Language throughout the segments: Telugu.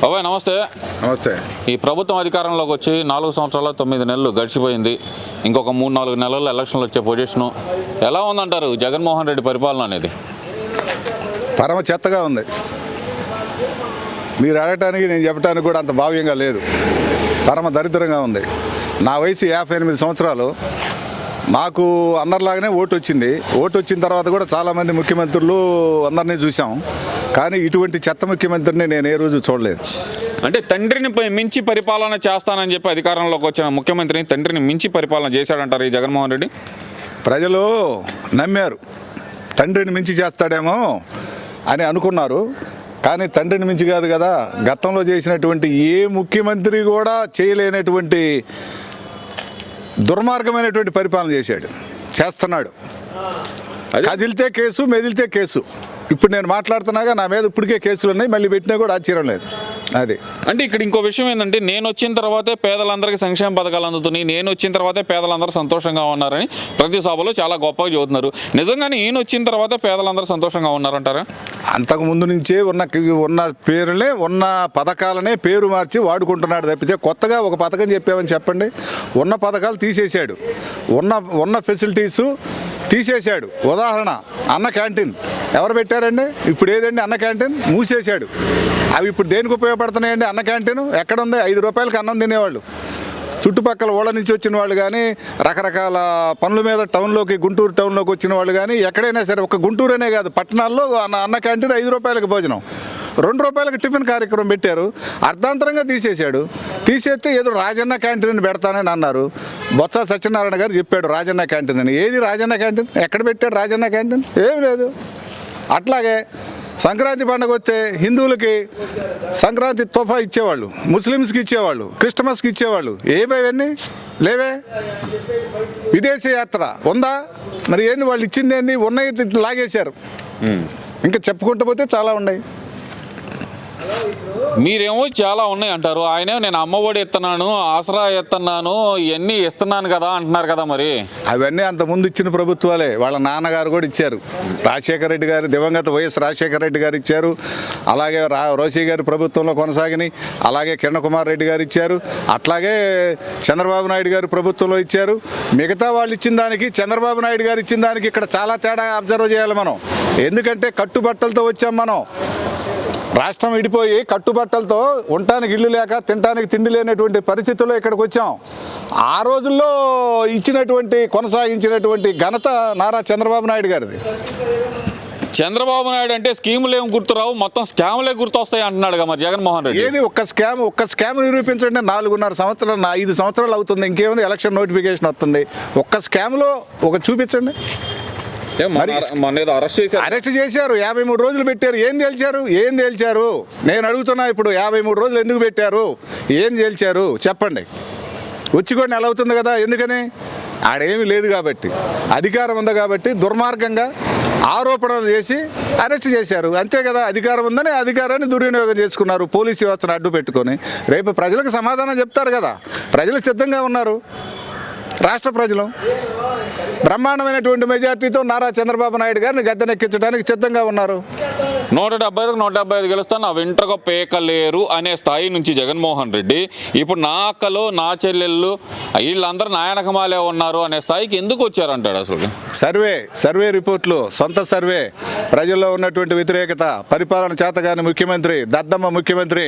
బాబాయ్ నమస్తే. నమస్తే. ఈ ప్రభుత్వం అధికారంలోకి వచ్చి 4 సంవత్సరాల 9 నెలలు గడిచిపోయింది. ఇంకొక 3-4 నెలల్లో ఎలక్షన్లు వచ్చే పొజిషను ఎలా ఉందంటారు జగన్మోహన్ రెడ్డి పరిపాలన అనేది? పరమ చెత్తగా ఉంది. మీరు అడగటానికి నేను చెప్పడానికి కూడా అంత భావ్యంగా లేదు. పరమ దరిద్రంగా ఉంది. నా వయసు 58 సంవత్సరాలు. నాకు అందరిలాగానే ఓటు వచ్చింది. ఓటు వచ్చిన తర్వాత కూడా చాలామంది ముఖ్యమంత్రులు అందరినీ చూసాం. కానీ ఇటువంటి చెత్త ముఖ్యమంత్రిని నేను ఏ రోజు చూడలేదు. అంటే తండ్రిని మించి పరిపాలన చేస్తానని చెప్పి అధికారంలోకి వచ్చిన ముఖ్యమంత్రిని తండ్రిని మించి పరిపాలన చేశాడంటారు ఈ జగన్మోహన్ రెడ్డి. ప్రజలు నమ్మారు, తండ్రిని మించి చేస్తాడేమో అని అనుకున్నారు. కానీ తండ్రిని మించి కాదు కదా, గతంలో చేసినటువంటి ఏ ముఖ్యమంత్రి కూడా చేయలేనటువంటి దుర్మార్గమైనటువంటి పరిపాలన చేస్తున్నాడు. కదిలితే కేసు, మెదిలితే కేసు. ఇప్పుడు నేను మాట్లాడుతున్నాగా నా మీద ఇప్పటికే కేసులు ఉన్నాయి, మళ్ళీ పెట్టినా కూడా ఆశ్చర్యం లేదు. అది అంటే ఇక్కడ ఇంకో విషయం ఏంటంటే, నేను వచ్చిన తర్వాతే పేదలందరికీ సంక్షేమ పథకాలు అందుతున్నాయి, నేను వచ్చిన తర్వాతే పేదలందరూ సంతోషంగా ఉన్నారని ప్రతి సభలో చాలా గొప్పగా చెబుతున్నారు. నిజంగానే ఈయన వచ్చిన తర్వాతే పేదలందరూ సంతోషంగా ఉన్నారంటారా? అంతకు ముందు నుంచే ఉన్న పేరులే, ఉన్న పథకాలనే పేరు మార్చి వాడుకుంటున్నాడు తప్పితే కొత్తగా ఒక పథకం చెప్పామని చెప్పండి. ఉన్న పథకాలు తీసేశాడు, ఉన్న ఫెసిలిటీసు తీసేశాడు. ఉదాహరణ అన్న క్యాంటీన్ ఎవరు పెట్టారండి? ఇప్పుడు ఏదండి అన్న క్యాంటీన్? మూసేశాడు. అవి ఇప్పుడు దేనికి ఉపయోగపడుతున్నాయండి? అన్న క్యాంటీన్ ఎక్కడ ఉంది? 5 రూపాయలకి అన్నం తినేవాళ్ళు. చుట్టుపక్కల ఊళ్ళ నుంచి వచ్చిన వాళ్ళు కానీ, రకరకాల పనుల మీద గుంటూరు టౌన్లోకి వచ్చిన వాళ్ళు కానీ, ఎక్కడైనా సరే, ఒక గుంటూరు అనే కాదు, పట్టణాల్లో అన్న క్యాంటీన్ 5 రూపాయలకి భోజనం, 2 రూపాయలకి టిఫిన్ కార్యక్రమం పెట్టారు. అర్ధాంతరంగా తీసేస్తే ఏదో రాజన్న క్యాంటీన్ పెడతానని అన్నారు. బొత్స సత్యనారాయణ గారు చెప్పాడు రాజన్న క్యాంటీన్ అని. ఏది రాజన్న క్యాంటీన్? ఎక్కడ పెట్టాడు రాజన్న క్యాంటీన్? ఏం లేదు. అట్లాగే సంక్రాంతి పండుగ వస్తే హిందువులకి సంక్రాంతి తోఫా ఇచ్చేవాళ్ళు, ముస్లిమ్స్కి ఇచ్చేవాళ్ళు, క్రిస్టమస్కి ఇచ్చేవాళ్ళు. ఏమేవన్నీ లేవే. విదేశీ యాత్ర ఉందా? మరి ఏంటి వాళ్ళు ఇచ్చింది? ఏంది? ఉన్నాయి లాగేశారు. ఇంకా చెప్పుకుంటూ పోతే చాలా ఉన్నాయి. మీరేమో చాలా ఉన్నాయి అంటారు, ఆయనే నేను అమ్మఒడి ఇస్తున్నాను, ఆసరా ఇస్తున్నాను, ఇవన్నీ ఇస్తున్నాను కదా అంటున్నారు కదా. మరి అవన్నీ అంతకుముందు ఇచ్చిన ప్రభుత్వాలే. వాళ్ళ నాన్నగారు కూడా ఇచ్చారు. రాజశేఖర రెడ్డి గారు, దివంగత వైఎస్ రాజశేఖర రెడ్డి గారు ఇచ్చారు. అలాగే రోసీ గారి ప్రభుత్వంలో కొనసాగినాయి. అలాగే కిరణ్ కుమార్ రెడ్డి గారు ఇచ్చారు. అట్లాగే చంద్రబాబు నాయుడు గారు ప్రభుత్వంలో ఇచ్చారు. మిగతా వాళ్ళు ఇచ్చిన దానికి, చంద్రబాబు నాయుడు గారు ఇచ్చిన దానికి ఇక్కడ చాలా తేడా అబ్జర్వ్ చేయాలి మనం. ఎందుకంటే కట్టుబట్టలతో వచ్చాం మనం. రాష్ట్రం విడిపోయి కట్టుబట్టలతో ఉండటానికి ఇల్లు లేక, తినడానికి తిండి లేనటువంటి పరిస్థితుల్లో ఇక్కడికి వచ్చాం. ఆ రోజుల్లో కొనసాగించినటువంటి ఘనత నారా చంద్రబాబు నాయుడు గారిది. చంద్రబాబు నాయుడు అంటే స్కీములు ఏం గుర్తురావు, మొత్తం స్కాములే గుర్తొస్తాయి అంటున్నాడు మరి జగన్మోహన్ రెడ్డి. ఏది ఒక్క స్కామ్ నిరూపించండి. 4.5 సంవత్సరాలు, 5 సంవత్సరాలు అవుతుంది. ఇంకేముంది? ఎలక్షన్ నోటిఫికేషన్ వస్తుంది. ఒక్క స్కామ్లో చూపించండి. అరెస్ట్ చేశారు, 53 రోజులు పెట్టారు. ఏం తేల్చారు? నేను అడుగుతున్నా ఇప్పుడు, 53 రోజులు ఎందుకు పెట్టారు? ఏం తేల్చారు చెప్పండి. వచ్చి కూడా నెల అవుతుంది కదా. ఎందుకని? ఆడేమీ లేదు కాబట్టి, అధికారం ఉంది కాబట్టి దుర్మార్గంగా ఆరోపణలు చేసి అరెస్ట్ చేశారు. అంతే కదా. అధికారం ఉందని అధికారాన్ని దుర్వినియోగం చేసుకున్నారు, పోలీసు వ్యవస్థను అడ్డు పెట్టుకొని. రేపు ప్రజలకు సమాధానం చెప్తారు కదా. ప్రజలు సిద్ధంగా ఉన్నారు. రాష్ట్ర ప్రజలు బ్రహ్మాండమైనటువంటి మెజార్టీతో నారా చంద్రబాబు నాయుడు గారిని గద్దెనెక్కించడానికి సిద్ధంగా ఉన్నారు. 175 గెలుస్తాను, నా వెంట్రుక పేకలేరు అనే స్థాయి నుంచి జగన్మోహన్ రెడ్డి ఇప్పుడు నా అక్కలు, నా చెల్లెళ్ళు, వీళ్ళందరూ నాయనకమాలే ఉన్నారు అనే స్థాయికి ఎందుకు వచ్చారంటాడు? అసలు సర్వే రిపోర్ట్లు, సొంత సర్వే, ప్రజల్లో ఉన్నటువంటి వ్యతిరేకత, పరిపాలన చేతగాని ముఖ్యమంత్రి, దద్దమ్మ ముఖ్యమంత్రి,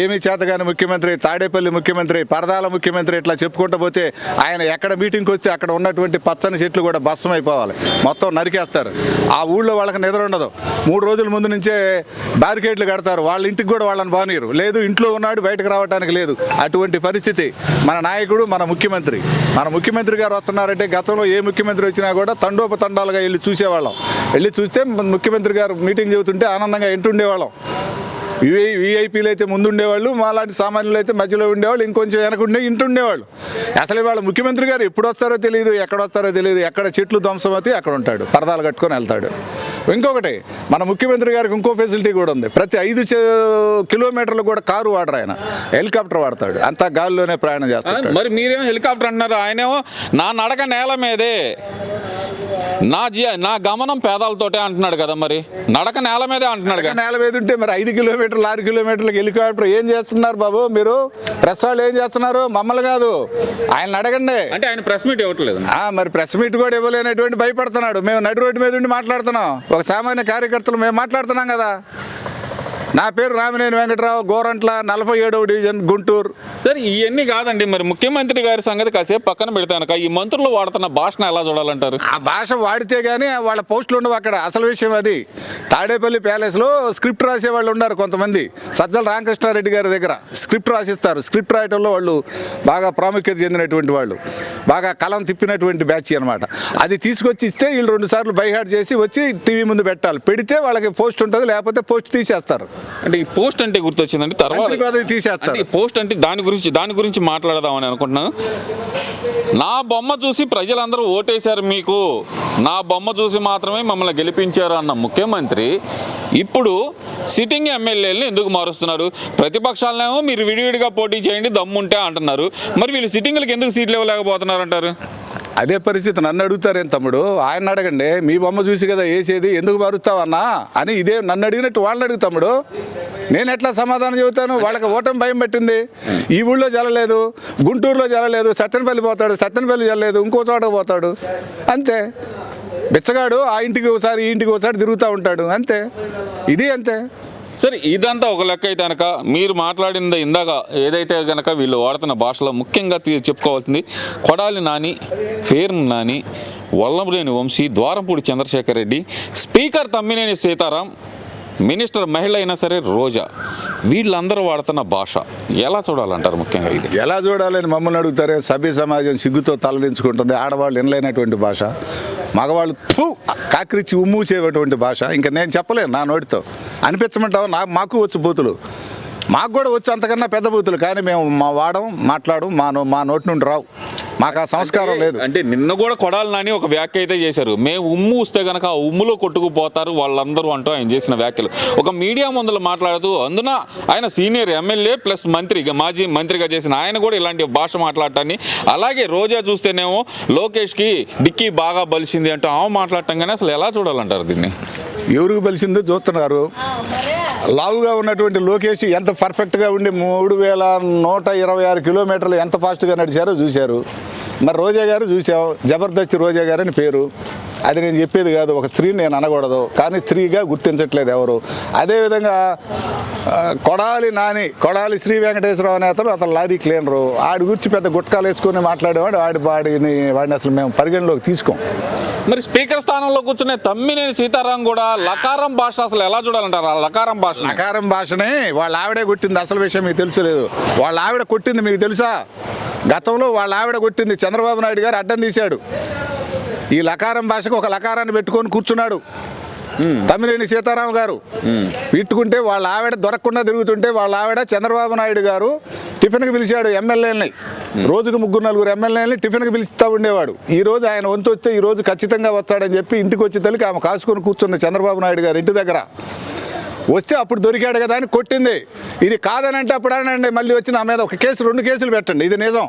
ఏమీ చేతగాని ముఖ్యమంత్రి, తాడేపల్లి ముఖ్యమంత్రి, పరదాల ముఖ్యమంత్రి, ఇట్లా చెప్పుకుంటూ పోతే ఆయన ఎక్కడ మీటింగ్కి వస్తే అక్కడ ఉన్నటువంటి పచ్చని చెట్లు కూడా భస్మం అయిపోవాలి, మొత్తం నరికేస్తారు. ఆ ఊళ్ళో వాళ్ళకి నిద్ర ఉండదు. 3 రోజుల ముందు నుంచే బ్యారికేడ్లు కడతారు. వాళ్ళ ఇంటికి కూడా వాళ్ళని బానీరు. లేదు, ఇంట్లో ఉన్నాడు, బయటకు రావడానికి లేదు. అటువంటి పరిస్థితి మన నాయకుడు, మన ముఖ్యమంత్రి గారు వస్తున్నారంటే, గతంలో ఏ ముఖ్యమంత్రి వచ్చినా కూడా తండోపతండాలుగా వెళ్ళి చూసేవాళ్ళం. వెళ్ళి చూస్తే ముఖ్యమంత్రి గారు మీటింగ్ చెబుతుంటే ఆనందంగా వింటుండేవాళ్ళం. వీఐపీలు అయితే ముందుండేవాళ్ళు, మాలాంటి సామాన్యులు అయితే మధ్యలో ఉండేవాళ్ళు, ఇంకొంచెం వెనకుండే ఇంటుండేవాళ్ళు. అసలు వాళ్ళ ముఖ్యమంత్రి గారు ఎప్పుడు వస్తారో తెలియదు, ఎక్కడ వస్తారో తెలియదు. ఎక్కడ చెట్లు ధ్వంసమవుతాయి అక్కడ ఉంటాడు, పరదాలు కట్టుకొని వెళ్తాడు. ఇంకొకటి, మన ముఖ్యమంత్రి గారికి ఇంకో ఫెసిలిటీ కూడా ఉంది. ప్రతి 5 కిలోమీటర్లు కూడా కారు వాడరు, ఆయన హెలికాప్టర్ వాడతాడు. అంతా గాలిలోనే ప్రయాణం చేస్తాడు. మరి మీరేమో హెలికాప్టర్ అంటున్నారు, ఆయనేమో నా నడక నేల మీదే. నా గమనం పేదాలతోటే అంటున్నాడు కదా, మరి నడక నేల మీదే అంటున్నాడు కదా. నేల మీద ఉంటే మరి 5 కిలోమీటర్లు 6 కిలోమీటర్లకు హెలికాప్టర్ ఏం చేస్తున్నారు బాబు మీరు? ప్రెస్ వాళ్ళు ఏం చేస్తున్నారు? మమ్మల్ని కాదు, ఆయన అడగండి. అంటే ఆయన ప్రెస్ మీట్ ఇవ్వట్లేదు. మరి ప్రెస్ మీట్ కూడా ఇవ్వలేనటువంటి భయపడుతున్నాడు. మేము నడి రోడ్డు మీద ఉండి మాట్లాడుతున్నాం, ఒక సామాన్య కార్యకర్తలు మేము మాట్లాడుతున్నాం కదా. నా పేరు రామినేని వెంకటరావు, గోరంట్ల, 47వ డివిజన్, గుంటూరు. సరే ఇవన్నీ కాదండి, మరి ముఖ్యమంత్రి గారి సంగతి కాసేపు పక్కన పెడితే కనుక ఈ మంత్రులు వాడుతున్న భాషను ఎలా చూడాలంటారు? ఆ భాష వాడితే కానీ వాళ్ళ పోస్టులు ఉండవు అక్కడ. అసలు విషయం అది. తాడేపల్లి ప్యాలెస్లో స్క్రిప్ట్ రాసే వాళ్ళు ఉన్నారు కొంతమంది. సజ్జల రామకృష్ణారెడ్డి గారి దగ్గర స్క్రిప్ట్ రాసిస్తారు. స్క్రిప్ట్ రాయటంలో వాళ్ళు బాగా ప్రాముఖ్యత చెందినటువంటి వాళ్ళు, బాగా కలం తిప్పినటువంటి బ్యాచ్ అనమాట. అది తీసుకొచ్చి ఇస్తే వీళ్ళు 2 సార్లు బైహార్డ్ చేసి వచ్చి టీవీ ముందు పెట్టాలి. పెడితే వాళ్ళకి పోస్ట్ ఉంటుంది, లేకపోతే పోస్ట్ తీసేస్తారు. అంటే ఈ పోస్ట్ అంటే గుర్తొచ్చిందండి, తర్వాత తీసేస్తారు. ఈ పోస్ట్ అంటే దాని గురించి మాట్లాడదామని అనుకుంటున్నాను. నా బొమ్మ చూసి ప్రజలందరూ ఓటేశారు, మీకు నా బొమ్మ చూసి మాత్రమే మమ్మల్ని గెలిపించారు అన్న ముఖ్యమంత్రి ఇప్పుడు సిట్టింగ్ ఎమ్మెల్యేలను ఎందుకు మారుస్తున్నారు? ప్రతిపక్షాలనేమో మీరు విడివిడిగా పోటీ చేయండి దమ్ముంటే అంటున్నారు, మరి వీళ్ళు సిట్టింగ్లకు ఎందుకు సీట్లు ఇవ్వలేకపోతున్నారు అంటారు? అదే పరిస్థితి. నన్ను అడుగుతారేం తమ్ముడు? ఆయన అడగండి. మీ బొమ్మ చూసి కదా వేసేది, ఎందుకు మారుస్తావన్నా అని ఇదే నన్ను అడిగినట్టు వాళ్ళని అడుగు తమ్ముడు. నేను ఎట్లా సమాధానం చెబుతాను? వాళ్ళకి ఓటమి భయం పెట్టింది. ఈ ఊళ్ళో జల్లలేదు, గుంటూరులో జల్లలేదు, సత్తెనపల్లి పోతాడు, సత్తెనపల్లి జల్లలేదు, ఇంకో చోటకు పోతాడు, అంతే. బిచ్చగాడు ఆ ఇంటికి ఒకసారి ఈ ఇంటికి ఒకసారి తిరుగుతూ ఉంటాడు, అంతే. ఇది అంతే. సరే ఇదంతా ఒక లెక్క అయితే కనుక మీరు మాట్లాడింది ఇందాక ఏదైతే కనుక వీళ్ళు వాడుతున్న భాషలో ముఖ్యంగా చెప్పుకోవాల్సింది కొడాలి నాని, పేరు నాని, వల్లభనేని వంశీ, ద్వారంపూడి చంద్రశేఖర్ రెడ్డి, స్పీకర్ తమ్మినేని సీతారాం, మినిస్టర్ మహిళ అయినా సరే రోజా, వీళ్ళందరూ వాడుతున్న భాష ఎలా చూడాలంటారు? ముఖ్యంగా ఇది ఎలా చూడాలని మమ్మల్ని అడుగుతారే? సభ్య సమాజం సిగ్గుతో తలదించుకుంటుంది. ఆడవాళ్ళు వినలేనటువంటి భాష, మగవాళ్ళు కాకరించి ఉమ్మూసేటువంటి భాష. ఇంకా నేను చెప్పలేను నా నోటితో. అనిపించమంటావు? మాకు వచ్చు బూతులు, మాకు కూడా వచ్చు అంతకన్నా పెద్ద బూతులు, కానీ మేము వాడం మాట్లాడం మా నోటి నుండి రావు. మాకు ఆ సంస్కారం లేదు. అంటే నిన్న కూడా కొడాలి నాని ఒక వ్యాఖ్య అయితే చేశారు, మేము ఉమ్ము వస్తే కనుక ఆ ఉమ్ములో కొట్టుకుపోతారు వాళ్ళందరూ అంటూ ఆయన చేసిన వ్యాఖ్యలు. ఒక మీడియా ముందులో మాట్లాడుతూ, అందున ఆయన సీనియర్ ఎమ్మెల్యే ప్లస్ మంత్రి, మాజీ మంత్రిగా చేసిన ఆయన కూడా ఇలాంటి భాష మాట్లాడటాన్ని, అలాగే రోజా చూస్తేనేమో లోకేష్కి డిక్కీ బాగా బలిసింది అంటూ ఆమె మాట్లాడటం, కానీ అసలు ఎలా చూడాలంటారు దీన్ని? ఎవరికి బలిసిందో చూస్తున్నారు. లావుగా ఉన్నటువంటి లోకేష్ ఎంత పర్ఫెక్ట్గా ఉండి 3126 కిలోమీటర్లు ఎంత ఫాస్ట్గా నడిచారో చూశారు. మరి రోజా గారు చూసావు, జబర్దస్త్ రోజా గారు అని పేరు. అది నేను చెప్పేది కాదు, ఒక స్త్రీని నేను అనకూడదు, కానీ స్త్రీగా గుర్తించట్లేదు ఎవరు. అదేవిధంగా కొడాలి శ్రీ వెంకటేశ్వరరావు అనే అతను లారీ క్లీనరు. ఆడి గురించి పెద్ద గుట్కాలు వేసుకొని మాట్లాడేవాడు. వాడిని అసలు మేము పరిగణలోకి తీసుకోం. మరి స్పీకర్ స్థానంలో కూర్చునే తమ్మినేని సీతారాం కూడా లకారం భాష అసలు ఎలా చూడాలంటారు? ఆ లకారం భాషనే వాళ్ళ ఆవిడే కొట్టింది. అసలు విషయం మీకు తెలుసలేదు? వాళ్ళ ఆవిడ కొట్టింది మీకు తెలుసా? గతంలో వాళ్ళ ఆవిడ కొట్టింది. చంద్రబాబు నాయుడు గారు అడ్డం తీశాడు. ఈ లకారం భాషకు ఒక లకారాన్ని పెట్టుకొని కూర్చున్నాడు తమ్మినేని సీతారాం గారు. పెట్టుకుంటే వాళ్ళ ఆవిడ దొరకకుండా తిరుగుతుంటే వాళ్ళ ఆవిడ చంద్రబాబు నాయుడు గారు టిఫిన్కి పిలిచాడు ఎమ్మెల్యేలని. రోజుకు 3-4 ఎమ్మెల్యేలని టిఫిన్కి పిలుస్తూ ఉండేవాడు. ఈ రోజు ఆయన వంతు వస్తే ఈ రోజు ఖచ్చితంగా వస్తాడని చెప్పి ఇంటికి వచ్చి తల్లికి ఆమె కాసుకొని కూర్చుంది చంద్రబాబు నాయుడు గారు ఇంటి దగ్గర. వస్తే అప్పుడు దొరికాడు కదా అని కొట్టింది. ఇది కాదనంటే అప్పుడు అనండి మళ్ళీ వచ్చి నా మీద 1 కేసు 2 కేసులు పెట్టండి. ఇది నిజం.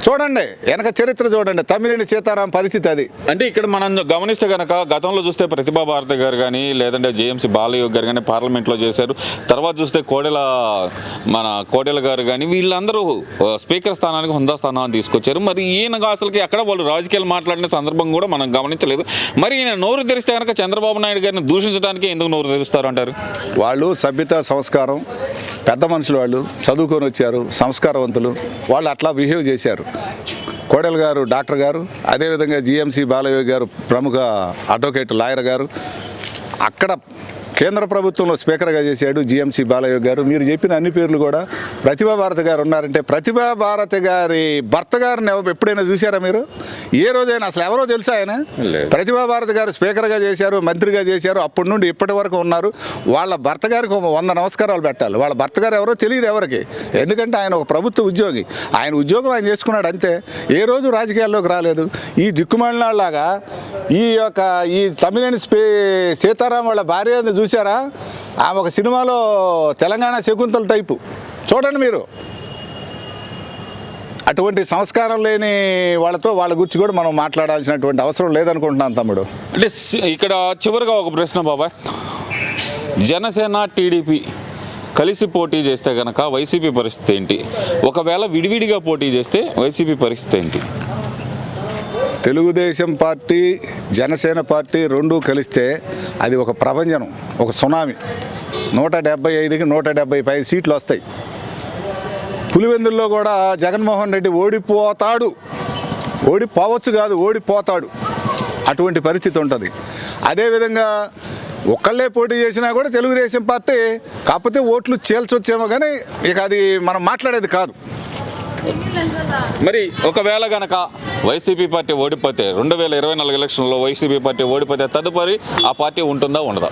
చూడండి, వెనక చరిత్ర చూడండి. తమ్మినేని సీతారాం పరిస్థితి అది. అంటే ఇక్కడ మనం గమనిస్తే కనుక గతంలో చూస్తే ప్రతిభా భారతి గారు కానీ, లేదంటే జేఎంసీ బాలయోగి గారు కానీ పార్లమెంట్లో చేశారు. తర్వాత చూస్తే కోడెల గారు కానీ, వీళ్ళందరూ స్పీకర్ స్థానానికి హుందా స్థానాన్ని తీసుకొచ్చారు. మరి ఈయన అసలుకి అక్కడ వాళ్ళు రాజకీయాలు మాట్లాడిన సందర్భం కూడా మనం గమనించలేదు. మరి ఈయన నోరు తెరిస్తే కనుక చంద్రబాబు నాయుడు గారిని దూషించడానికి ఎందుకు నోరు తెరుస్తారు అంటారు? వాళ్ళు సభ్యత సంస్కారం పెద్ద మనుషులు, వాళ్ళు చదువుకొని వచ్చారు, సంస్కారవంతులు, వాళ్ళు అట్లా బిహేవ్ చేశారు. కోడెల గారు డాక్టర్ గారు, అదేవిధంగా జిఎంసి బాలయోగి గారు ప్రముఖ అడ్వకేట్ లాయర్ గారు, అక్కడ కేంద్ర ప్రభుత్వంలో స్పీకర్గా చేశాడు జిఎంసి బాలయోగి గారు. మీరు చెప్పిన అన్ని పేర్లు కూడా ప్రతిభా భారతి గారు ఉన్నారంటే, ప్రతిభా భారతి గారి భర్త గారిని ఎప్పుడైనా చూసారా మీరు? ఏ రోజైనా అసలు ఎవరో తెలుసా ఆయన? ప్రతిభా భారతి గారు స్పీకర్గా చేశారు, మంత్రిగా చేశారు, అప్పటి నుండి ఇప్పటి వరకు ఉన్నారు. వాళ్ళ భర్త గారికి 100 నమస్కారాలు పెట్టాలి. వాళ్ళ భర్త గారు ఎవరో తెలియదు ఎవరికి, ఎందుకంటే ఆయన ఒక ప్రభుత్వ ఉద్యోగి. ఆయన ఉద్యోగం ఆయన చేసుకున్నాడు అంతే. ఏ రోజు రాజకీయాల్లోకి రాలేదు. ఈ దిక్కుమాలినాళ్ళలాగా ఈ తమ్మినేని సీతారాం వాళ్ళ భార్యని చూసారా? ఆమె ఒక సినిమాలో తెలంగాణ శకుంతల టైపు. చూడండి మీరు. అటువంటి సంస్కారం లేని వాళ్ళతో వాళ్ళ గురించి కూడా మనం మాట్లాడాల్సినటువంటి అవసరం లేదనుకుంటున్నాను తమ్ముడు. అంటే ఇక్కడ చివరిగా ఒక ప్రశ్న బాబాయ్, జనసేన టీడీపీ కలిసి పోటీ చేస్తే కనుక వైసీపీ పరిస్థితి ఏంటి? ఒకవేళ విడివిడిగా పోటీ చేస్తే వైసీపీ పరిస్థితి ఏంటి? తెలుగుదేశం పార్టీ జనసేన పార్టీ రెండూ కలిస్తే అది ఒక ప్రభంజనం, ఒక సునామీ. 175కి 175 సీట్లు వస్తాయి. పులివెందుల్లో కూడా జగన్మోహన్ రెడ్డి ఓడిపోతాడు, ఓడిపోవచ్చు కాదు ఓడిపోతాడు, అటువంటి పరిస్థితి ఉంటుంది. అదేవిధంగా ఒక్కళ్ళే పోటీ చేసినా కూడా తెలుగుదేశం పార్టీ, కాకపోతే ఓట్లు చీల్చొచ్చేమో కానీ ఇక అది మనం మాట్లాడేది కాదు. మరి ఒకవేళ గనక వైసీపీ పార్టీ ఓడిపోతే 2024 ఎలక్షన్లో వైసీపీ పార్టీ ఓడిపోతే తదుపరి ఆ పార్టీ ఉంటుందా ఉండదా?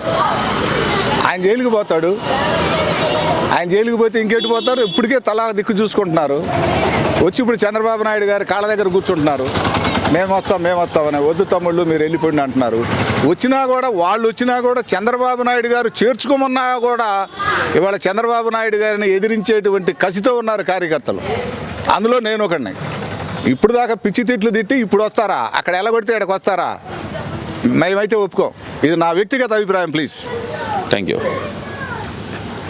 ఆయన జైలుకి పోతాడు. ఆయన జైలుకి పోతే ఇంకెటు పోతారు? ఇప్పటికే తలా దిక్కు చూసుకుంటున్నారు. వచ్చి ఇప్పుడు చంద్రబాబు నాయుడు గారి కాళ్ళ దగ్గర కూర్చుంటున్నారు. మేము వస్తామని. వద్దు తమ్ముళ్ళు మీరు వెళ్ళిపోండి అంటున్నారు. వాళ్ళు వచ్చినా కూడా చంద్రబాబు నాయుడు గారు చేర్చుకోమన్నా కూడా ఇవాళ చంద్రబాబు నాయుడు గారిని ఎదిరించేటువంటి కసితో ఉన్నారు కార్యకర్తలు. అందులో నేను ఒకడిని. ఇప్పుడు దాకా పిచ్చి తిట్లు తిట్టి ఇప్పుడు వస్తారా? అక్కడ ఎలగొడితే ఇక్కడికి వస్తారా? మేమైతే ఒప్పుకోం. ఇది నా వ్యక్తిగత అభిప్రాయం. ప్లీజ్. Thank you.